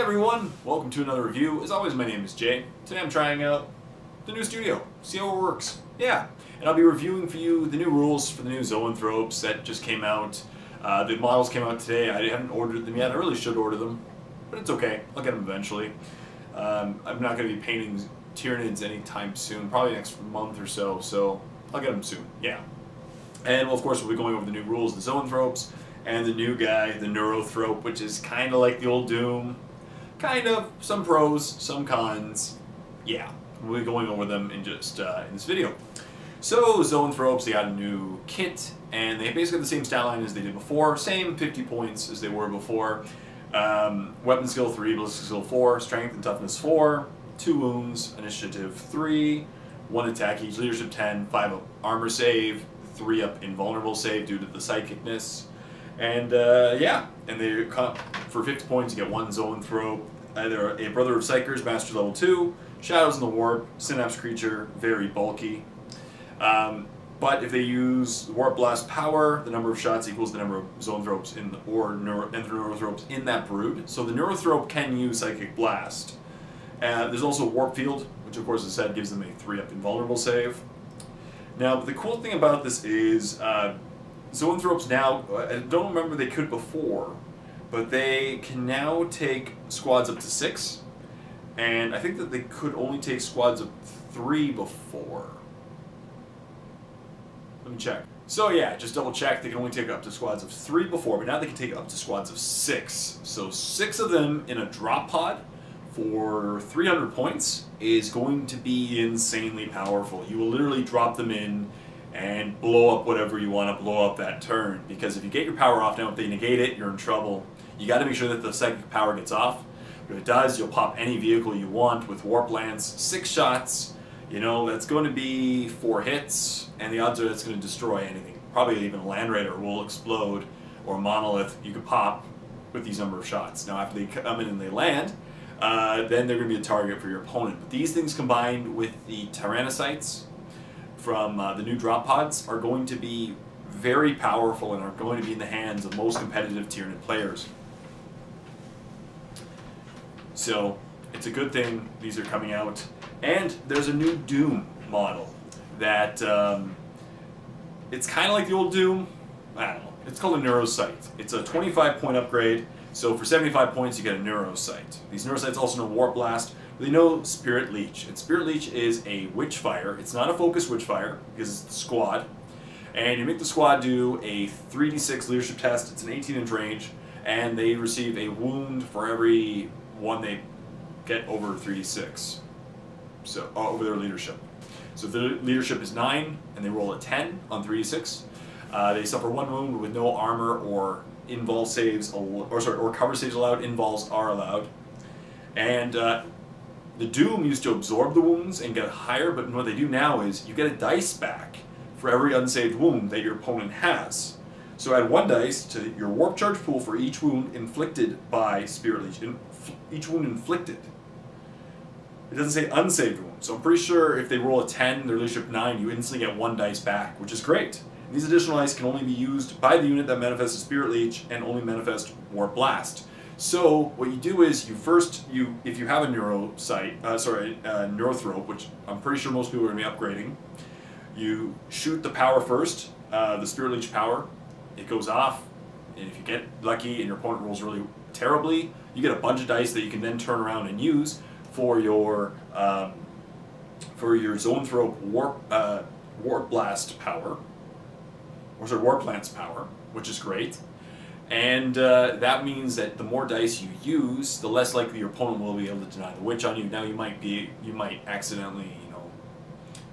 everyone, welcome to another review. As always, my name is Jay. Today I'm trying out the new studio, see how it works. Yeah, and I'll be reviewing for you the new rules for the new Zoanthropes that just came out. The models came out today. I haven't ordered them yet. I really should order them, but it's okay. I'll get them eventually. I'm not going to be painting Tyranids anytime soon, probably next month or so, so I'll get them soon, yeah. And well, of course, we'll be going over the new rules, the Zoanthropes, and the new guy, the Neurothrope, which is kind of like the old Doom. Kind of, some pros, some cons. Yeah, we'll be going over them in just in this video. So, Zoanthropes, they got a new kit, and they basically have the same stat line as they did before. Same 50 points as they were before. Weapon skill 3, ballistic skill 4, strength and toughness 4, 2 wounds, initiative 3, 1 attack each, leadership 10, 5 up armor save, 3 up invulnerable save due to the psychicness. And yeah, and they for 50 points you get 1 Zoanthrope, either a Brother of Psychers, Master Level 2, Shadows in the Warp, Synapse Creature, very bulky. But if they use Warp Blast power, the number of shots equals the number of Zoanthropes Neurothropes in that brood. So the Neurothrope can use Psychic Blast. There's also Warp Field, which of course as I said gives them a 3-up invulnerable save. Now the cool thing about this is Zoanthropes now, I don't remember they could before, but they can now take squads up to 6, and I think that they could only take squads of 3 before. Let me check. So yeah, just double check, they can only take up to squads of 3 before, but now they can take up to squads of 6. So 6 of them in a drop pod for 300 points is going to be insanely powerful. You will literally drop them in and blow up whatever you want to blow up that turn. Because if you get your power off now, if they negate it, you're in trouble. You got to make sure that the psychic power gets off. If it does, you'll pop any vehicle you want with Warp Lance, 6 shots. You know, that's going to be 4 hits, and the odds are it's going to destroy anything. Probably even a Land Raider will explode, or a Monolith you could pop with these number of shots. Now after they come in and they land, then they're going to be a target for your opponent. But these things combined with the Tyrannocytes from the new drop pods are going to be very powerful and are going to be in the hands of most competitive Tyranid players. So it's a good thing these are coming out. And there's a new Doom model that it's kind of like the old Doom. I don't know. It's called a Neurocyte. It's a 25-point upgrade. So for 75 points you get a Neurocyte. These Neurocytes also know Warp Blast. They know Spirit Leech, and Spirit Leech is a Witchfire. It's not a focus Witchfire, because it's the squad. And you make the squad do a 3d6 leadership test. It's an 18-inch range, and they receive a wound for every one they get over 3d6. So, over their leadership. So if their leadership is 9, and they roll a 10 on 3d6, they suffer 1 wound with no armor or invul saves, or cover saves allowed. Invuls are allowed. And the Doom used to absorb the wounds and get higher, but what they do now is you get a dice back for every unsaved wound that your opponent has. So add 1 dice to your Warp Charge pool for each wound inflicted by Spirit Leech. Each wound inflicted. It doesn't say unsaved wound, so I'm pretty sure if they roll a 10, their leadership 9, you instantly get 1 dice back, which is great. And these additional dice can only be used by the unit that manifests a Spirit Leech and only manifest Warp Blast. So what you do is if you have a Neurothrope, which I'm pretty sure most people are going to be upgrading, you shoot the power first, the Spirit Leech power. It goes off, and if you get lucky and your opponent rolls really terribly, you get a bunch of dice that you can then turn around and use for your Zoanthrope Warp Blast power, or sorry, Warp Lance power, which is great. And that means that the more dice you use, the less likely your opponent will be able to deny the witch on you. Now you might accidentally,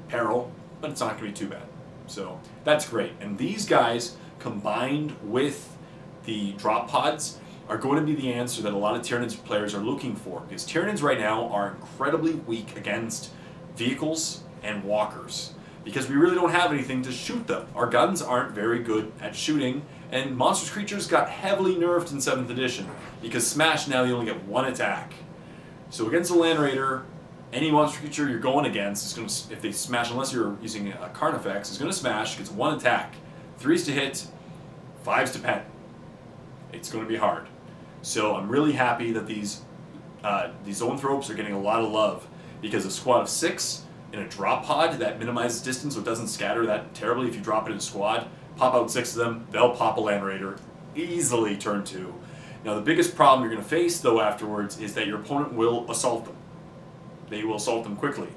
peril, but it's not going to be too bad. So that's great. And these guys, combined with the drop pods, are going to be the answer that a lot of Tyranids players are looking for. Because Tyranids right now are incredibly weak against vehicles and walkers, because we really don't have anything to shoot them. Our guns aren't very good at shooting, and Monstrous Creatures got heavily nerfed in 7th edition, because Smash now you only get 1 attack. So against a Land Raider, any Monstrous Creature you're going against is going to, if they smash, unless you're using a Carnifex, is going to smash, gets 1 attack. 3s to hit, 5s to pen. It's going to be hard. So I'm really happy that these the Zoanthropes are getting a lot of love because a squad of 6 in a drop pod that minimizes distance so it doesn't scatter that terribly if you drop it in a squad. Pop out 6 of them, they'll pop a Land Raider, easily turn 2. Now the biggest problem you're going to face though afterwards is that your opponent will assault them. They will assault them quickly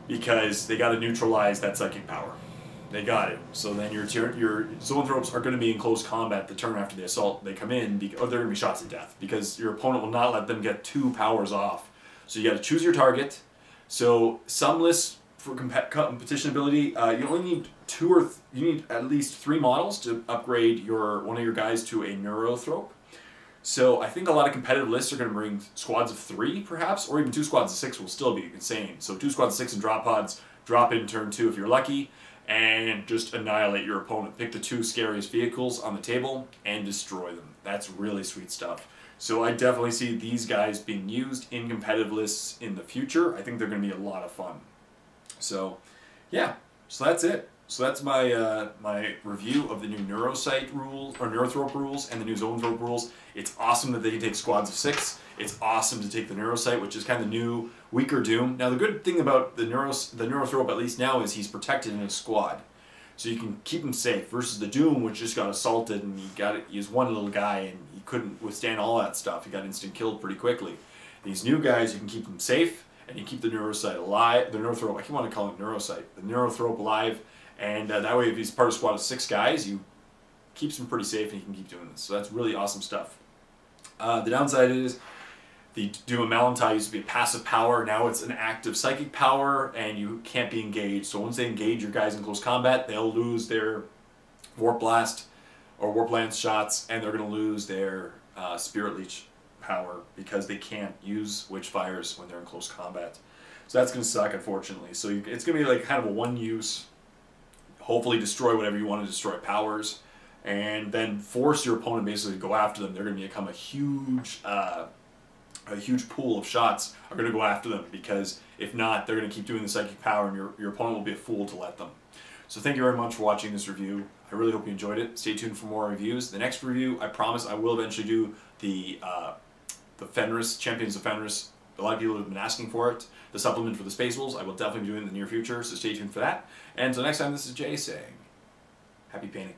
because they got to neutralize that psychic power. They got it. So then your Zoanthropes are going to be in close combat the turn after they assault. They come in, or they're going to be shots to death because your opponent will not let them get 2 powers off. So you got to choose your target. So some lists for competition ability, you only need you need at least 3 models to upgrade one of your guys to a Neurothrope. So I think a lot of competitive lists are going to bring squads of 3 perhaps, or even 2 squads of 6 will still be insane. So 2 squads of 6 in drop pods, drop in turn 2 if you're lucky, and just annihilate your opponent. Pick the 2 scariest vehicles on the table and destroy them. That's really sweet stuff. So I definitely see these guys being used in competitive lists in the future. I think they're going to be a lot of fun. So yeah, so that's it. So that's my my review of the new Neurocyte rules, or Neurothrope rules, and the new Zoanthrope rules. It's awesome that they can take squads of 6. It's awesome to take the Neurocyte, which is kind of the new, weaker Doom. Now the good thing about the Neurothrope, at least now, is he's protected in a squad. So you can keep him safe, versus the Doom, which just got assaulted, and he was one little guy, and he couldn't withstand all that stuff. He got instant killed pretty quickly. These new guys, you can keep them safe, and you keep the Neurocyte alive, the Neurothrope, I keep wanting to call him Neurocyte, the Neurothrope alive, and that way if he's part of a squad of 6 guys, you keeps him pretty safe and he can keep doing this. So that's really awesome stuff. The downside is the Doom and Malantai used to be a passive power, now it's an active psychic power, and you can't be engaged. So once they engage your guys in close combat, they'll lose their Warp Blast or Warp Lance shots, and they're going to lose their Spirit Leech power because they can't use Witchfires when they're in close combat. So that's going to suck, unfortunately. So it's going to be like kind of a one-use, hopefully destroy whatever you want to destroy powers, and then force your opponent basically to go after them. They're going to become a huge pool of shots are going to go after them, because if not, they're going to keep doing the psychic power, and your opponent will be a fool to let them. So thank you very much for watching this review. I really hope you enjoyed it. Stay tuned for more reviews. The next review, I promise I will eventually do the Fenris, Champions of Fenris. A lot of people have been asking for it. The supplement for the Space Wolves, I will definitely be doing it in the near future, so stay tuned for that. And until next time, this is Jay saying, happy painting.